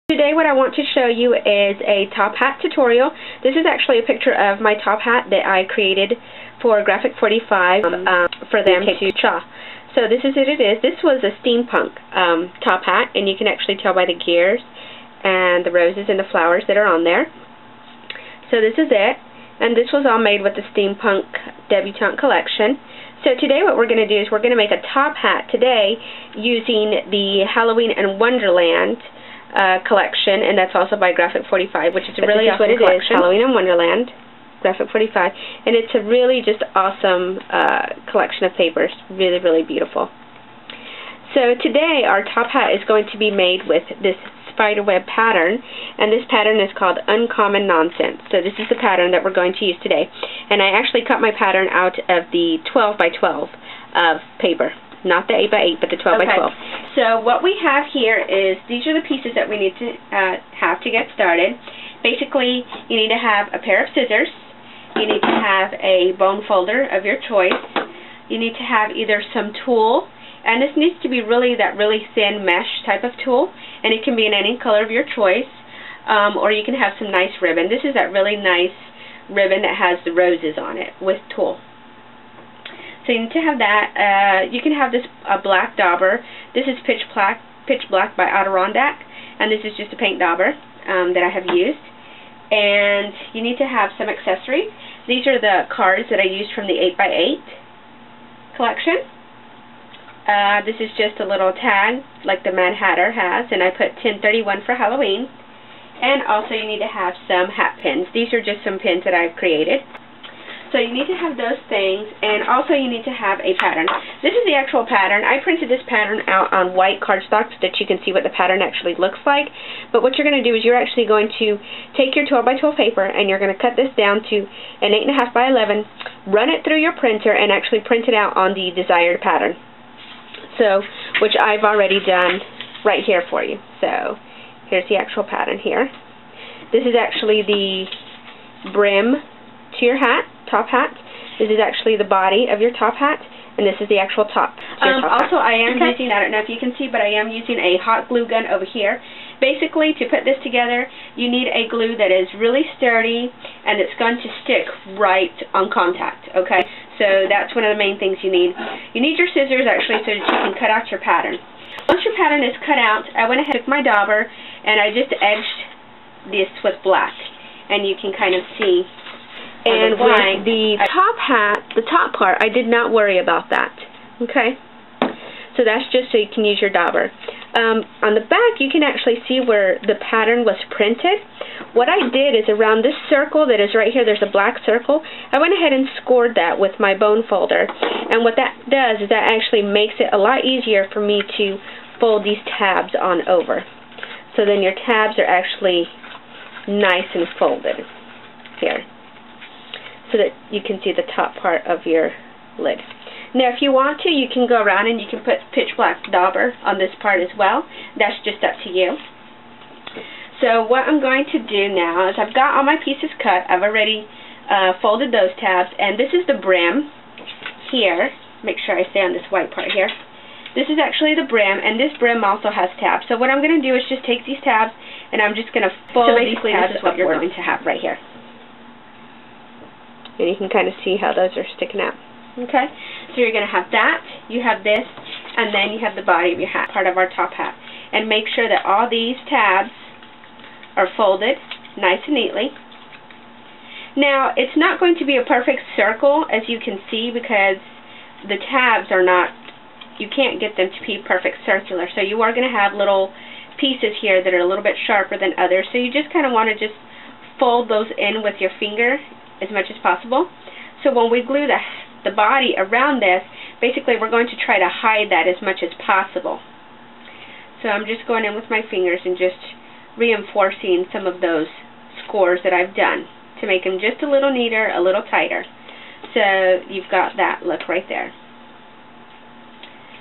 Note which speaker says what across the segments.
Speaker 1: Today what I want to show you is a top hat tutorial. This is actually a picture of my top hat that I created for Graphic 45 for them to draw. So this is what it is. This was a steampunk top hat, and you can actually tell by the gears and the roses and the flowers that are on there. So this is it, and this was all made with the Steampunk Debutante collection. So today what we're going to do is we're going to make a top hat today using the Halloween and Wonderland collection, and that's also by Graphic 45, which is a really awesome collection. Halloween and Wonderland, Graphic 45, and it's a really just awesome collection of papers. Really, really beautiful. So today our top hat is going to be made with this spiderweb pattern, and this pattern is called Uncommon Nonsense. So this is the pattern that we're going to use today, and I actually cut my pattern out of the 12 by 12 of paper. Not the 8 by 8, but the 12 by 12. So what we have here is, these are the pieces that we need to have to get started. Basically, you need to have a pair of scissors. You need to have a bone folder of your choice. You need to have either some tulle, and this needs to be really that really thin mesh type of tulle, and it can be in any color of your choice, or you can have some nice ribbon. This is that really nice ribbon that has the roses on it with tulle. So you need to have that. You can have this black dauber. This is Pitch Black by Adirondack, and this is just a paint dauber that I have used. And you need to have some accessories. These are the cards that I used from the 8 by 8 collection. This is just a little tag like the Mad Hatter has, and I put 1031 for Halloween. And also you need to have some hat pins. These are just some pins that I've created. So you need to have those things, and also you need to have a pattern. This is the actual pattern. I printed this pattern out on white cardstock so that you can see what the pattern actually looks like. But what you're going to do is you're actually going to take your 12 by 12 paper, and you're going to cut this down to an 8.5 by 11, run it through your printer, and actually print it out on the desired pattern. So, which I've already done right here for you. So, here's the actual pattern here. This is actually the brim to your hat, top hat. This is actually the body of your top hat, and this is the actual top. Also, I am using, I don't know if you can see, but I am using a hot glue gun over here. Basically, to put this together, you need a glue that is really sturdy, and it's going to stick right on contact, okay? So that's one of the main things you need. You need your scissors, actually, so that you can cut out your pattern. Once your pattern is cut out, I went ahead and took my dauber, and I just edged this with black, and you can kind of see. And with the top hat, the top part, I did not worry about that. Okay? So that's just so you can use your dauber. On the back, you can actually see where the pattern was printed. What I did is around this circle that is right here, there's a black circle, I went ahead and scored that with my bone folder. And what that does is that actually makes it a lot easier for me to fold these tabs on over. So then your tabs are actually nice and folded here, so that you can see the top part of your lid. Now if you want to, you can go around and you can put pitch black dauber on this part as well. That's just up to you. So what I'm going to do now is I've got all my pieces cut. I've already folded those tabs, and this is the brim here. Make sure I stay on this white part here. This is actually the brim, and this brim also has tabs. So what I'm going to do is just take these tabs, and I'm just going to fold these tabs. This is what you're going to have right here. And you can kind of see how those are sticking out. Okay? So you're going to have that, you have this, and then you have the body of your hat, part of our top hat. And make sure that all these tabs are folded nice and neatly. Now, it's not going to be a perfect circle, as you can see, because the tabs are not, you can't get them to be perfect circular. So you are going to have little pieces here that are a little bit sharper than others. So you just kind of want to just fold those in with your finger as much as possible. So when we glue the body around this, basically we're going to try to hide that as much as possible. So I'm just going in with my fingers and just reinforcing some of those scores that I've done to make them just a little neater, a little tighter. So you've got that look right there.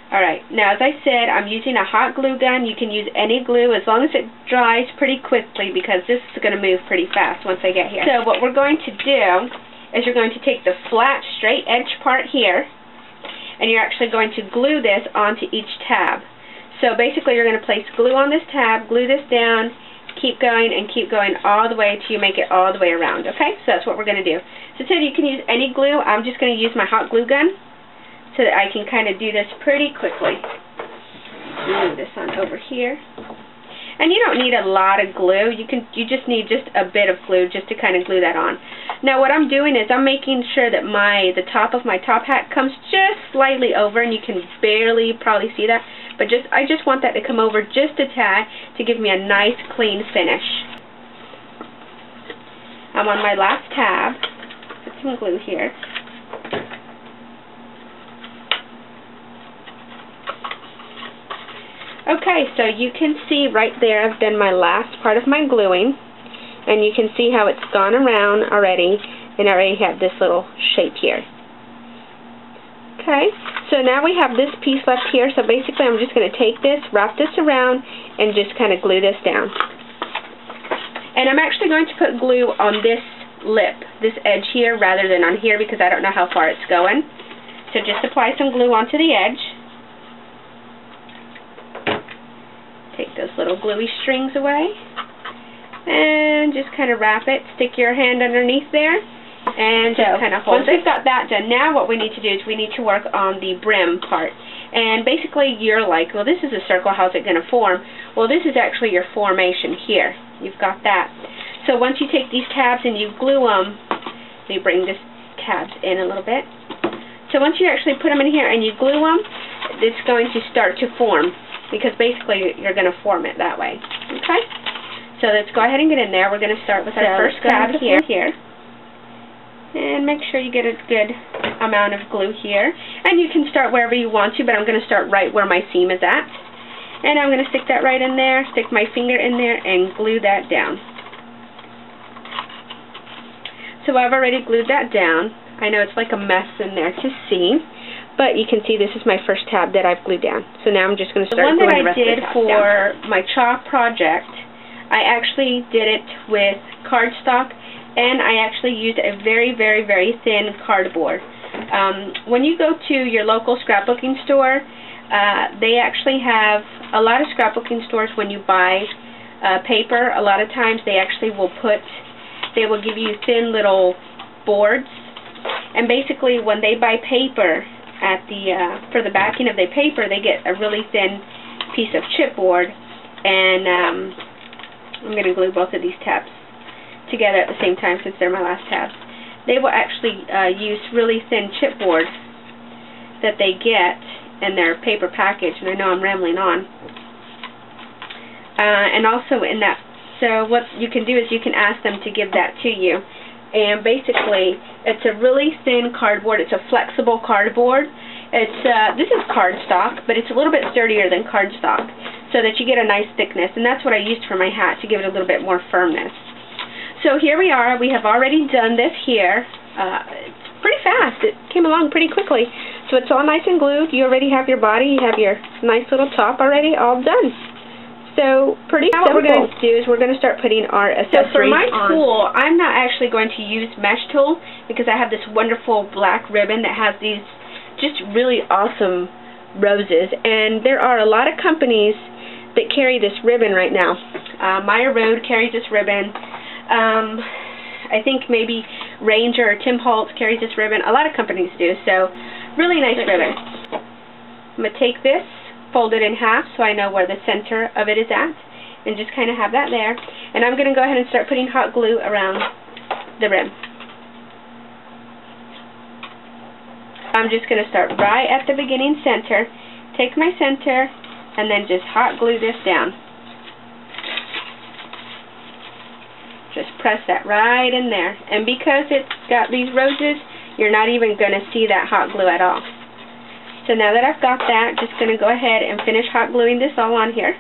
Speaker 1: Alright, now as I said, I'm using a hot glue gun. You can use any glue as long as it dries pretty quickly, because this is going to move pretty fast once I get here. So what we're going to do is you're going to take the flat, straight edge part here, and you're actually going to glue this onto each tab. So basically you're going to place glue on this tab, glue this down, keep going and keep going all the way till you make it all the way around, okay? So that's what we're going to do. So you can use any glue. I'm just going to use my hot glue gun so that I can kind of do this pretty quickly. Move this on over here. And you don't need a lot of glue. You just need just a bit of glue just to kind of glue that on. Now what I'm doing is I'm making sure that the top of my top hat comes just slightly over, and you can barely probably see that, but I just want that to come over just a tad to give me a nice clean finish. I'm on my last tab. Put some glue here. Okay, so you can see right there I've done my last part of my gluing, and you can see how it's gone around already, and I already have this little shape here. Okay, so now we have this piece left here, so basically I'm just going to take this, wrap this around, and just kind of glue this down. And I'm actually going to put glue on this lip, this edge here, rather than on here, because I don't know how far it's going. So just apply some glue onto the edge. Take those little gluey strings away, and just kind of wrap it. Stick your hand underneath there, and just kind of hold it. Once we've got that done, now what we need to do is we need to work on the brim part. And basically you're like, well, this is a circle, how's it going to form? Well, this is actually your formation here. You've got that. So once you take these tabs and you glue them, let me bring this tabs in a little bit. So once you actually put them in here and you glue them, it's going to start to form, because basically you're going to form it that way. Okay? So let's go ahead and get in there. We're going to start with our first tab here. And make sure you get a good amount of glue here. And you can start wherever you want to, but I'm going to start right where my seam is at. And I'm going to stick that right in there, stick my finger in there, and glue that down. So I've already glued that down. I know it's like a mess in there to see, but you can see this is my first tab that I've glued down. So now I'm just going to start gluing the rest of the tabs down. The one that I did for my chalk project, I actually did it with cardstock, and I actually used a very, very, very thin cardboard. When you go to your local scrapbooking store, they actually have a lot of scrapbooking stores. When you buy paper, a lot of times they actually will give you thin little boards, and basically when they buy paper for the backing of their paper, they get a really thin piece of chipboard, and I'm going to glue both of these tabs together at the same time since they're my last tabs. They will actually use really thin chipboard that they get in their paper package, and I know I'm rambling on. And also in that, so what you can do is you can ask them to give that to you. And basically, it's a really thin cardboard. It's a flexible cardboard. This is cardstock, but it's a little bit sturdier than cardstock, so that you get a nice thickness. And that's what I used for my hat, to give it a little bit more firmness. So here we are. We have already done this here. It's pretty fast. It came along pretty quickly. So it's all nice and glued. You already have your body. You have your nice little top already all done. So pretty simple. What we're going to do is we're going to start putting our accessories on. So for my tool, I'm not actually going to use mesh tool, because I have this wonderful black ribbon that has these just really awesome roses. And there are a lot of companies that carry this ribbon right now. Maya Road carries this ribbon. I think maybe Ranger or Tim Holtz carries this ribbon. A lot of companies do. So really nice ribbon. I'm going to take this, fold it in half so I know where the center of it is at, and just kind of have that there. And I'm going to go ahead and start putting hot glue around the rim. I'm just going to start right at the beginning center, take my center, and then just hot glue this down. Just press that right in there. And because it's got these roses, you're not even going to see that hot glue at all. So now that I've got that, just going to go ahead and finish hot gluing this all on here.